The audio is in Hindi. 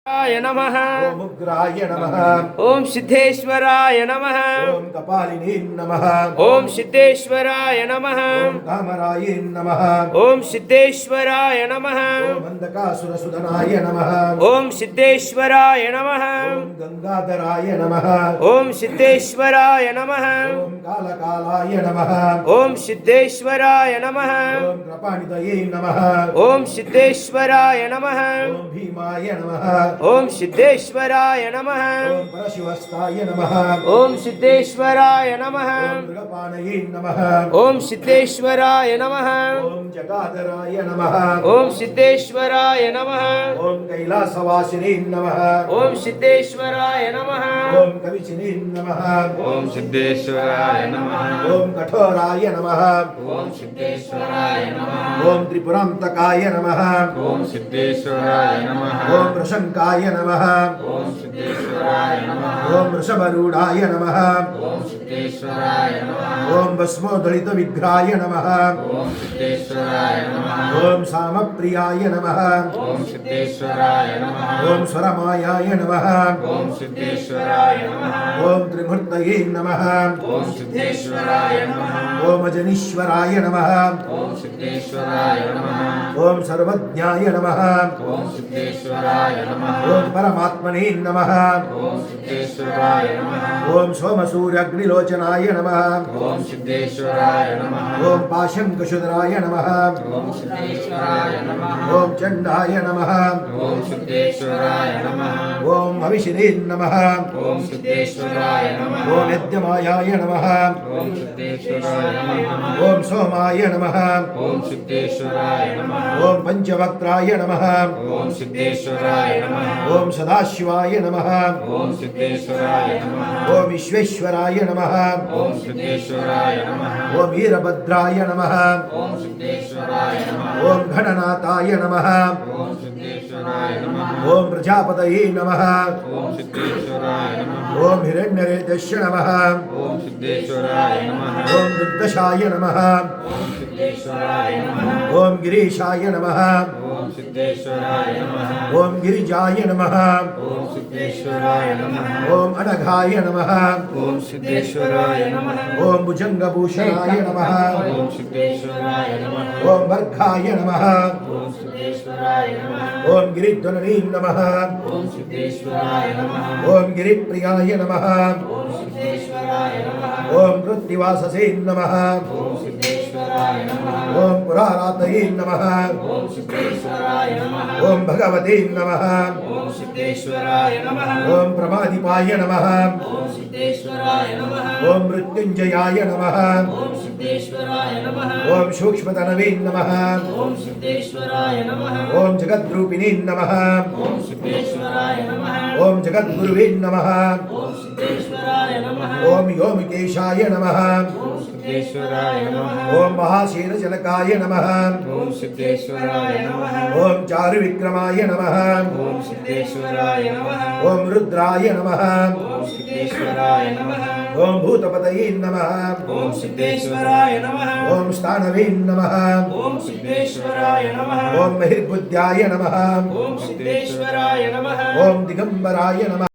नमः। ओम उग्राय नमः। ओम सिद्धेश्वराय नमः। ओम कपालिनी नमः। ओम सिद्धेश्वराय नमः। ओम कामराय नमः। ओम सिद्धेश्वराय नमः। ओम अंधकासुरसुदनाय नमः। ओम सिद्धेश्वराय नमः। ओम गंगाधराय नमः। ओम सिद्धेश्वराय नमः। ओम कालकालाय नमः। ओम सिद्धेश्वराय नमः। ओम कृपानिधये नमः। ओम सिद्धेश्वराय नमः। ओम भीमाय नमः। ओम सिद्धेश्वराय नमः। ओम परशिवस्ताय नमः। ओम सिद्धेश्वराय नमः। ओम मृगपाणये नमः। ओम सिद्धेश्वराय नमः। ओम जटाधराय नमः। ओम सिद्धेश्वराय नमः। ओम कैलासवासिने नमः। ओम सिद्धेश्वराय नमः। ओम कविचिने नमः। ओम सिद्धेश्वराय नमः। ओम कठोराय नमः। ओम सिद्धेश्वराय नमः। ओम त्रिपुरांतकाय नमः। ओम सिद्धेश्वराय नमः। ओम वृषंकाय नमः। ओम सिद्धेश्वराय नमः। ओम वृषभरूढाय नमः। ओम सिद्धेश्वराय नमः। ओम भस्मोदलित विग्रहाय नमः। ओम सिद्धेश्वराय नमः। ओम सामप्रियाय नमः। ओम सिद्धेश्वराय नमः। ओम स्वरमायाय नमः। ओम सिद्धेश्वराय नमः। ओम त्रिमूर्तये नमः। ओम सिद्धेश्वराय नमः। ओम जनीश्वराय नमः। ओम सिद्धेश्वराय नमः। ओम सर्वज्ञाय नमः। ओम सिद्धेश्वराय नमः। ओम परमात्मने नमः। ओम सिद्धेश्वराय नमः। ओम सोमसूर्याग्निलोचनाय नमः। ओम सिद्धेश्वराय नमः। ओम पाशंकुशुधराय नमः। ओम सिद्धेश्वराय नमः। ओम चंडाय नमः। ओम सिद्धेश्वराय नमः। ओम हविषिणे नमः। ओम सिद्धेश्वराय नमः। ओम यज्ञमायाय नमः। ओम सिद्धेश्वराय नमः। ओम सोमाय नमः। ओम सिद्धेश्वराय नमः। ओम पंचवक्त्राय नमः। ओम सिद्धेश्वराय नमः। ओम सदाशिवाय नमः। ओम सिद्धेश्वराय नमः। ओम विश्वेश्वराय नमः। ओम सिद्धेश्वराय नमः। ओम वीरभद्राय नमः। ओम सिद्धेश्वराय नमः। ओम घननाथाय नमः। ओम सिद्धेश्वराय नमः। ओम प्रजापतये नमः। ओम सिद्धेश्वराय नमः। ओम हिरण्यरेतस्य नमः। ओम सिद्धेश्वराय नमः। ओम दुर्दशाय नमः। ओम सिद्धेश्वराय नमः। ओम गिरीशाय नमः। ओम सिद्धेश्वराय नमः। ओम गिरिजाय नमः। ओम सिद्धेश्वराय नमः। ओम अनघाय नमः। ओम सिद्धेश्वराय नमः। ओम भुजंगभूषणाय नमः। ओम सिद्धेश्वराय नमः। ओम वर्खाय नमः। ओम सिद्धेश्वराय नमः। ओम गिरिध्वनने नमः। ओम सिद्धेश्वराय नमः। ओम गिरिप्रियाय नमः। ओम सिद्धेश्वराय नमः। ओम कृत्तिवाससे नमः। ओम सिद्धेश्वराय नमः। ओम पुरारातये नमः। ओम सिद्धेश्वराय नमः। ओम भगवते नमः। ओम सिद्धेश्वराय नमः। ओम प्रमादिपाय नमः। ओम सिद्धेश्वराय नमः। ओम मृत्युंजयाय नमः। ओम सिद्धेश्वराय नमः। ओम सूक्ष्मतनवे नमः। ओम सिद्धेश्वराय नमः। ओम जगद्रूपिणे नमः। ओम सिद्धेश्वराय नमः। ओम जगद्गुरुवे नमः। ओम सिद्धेश्वराय नमः। ओम योमकेशाय नमः। ओम सिद्धेश्वराय नमः। ओम महाशेनजनकाय नमः। ओम सिद्धेश्वराय नमः। ओम चारुविक्रमाय नमः। ओम सिद्धेश्वराय नमः। ओम रुद्राय नमः। ओम सिद्धेश्वराय नमः। ओम भूतपतये नमः। ओम सिद्धेश्वराय नमः। ओम स्थानवे नमः। ओम सिद्धेश्वराय नमः। ओम महिर्बुद्ध्याय नमः। ओम सिद्धेश्वराय नमः। ओम दिगंबराय नमः।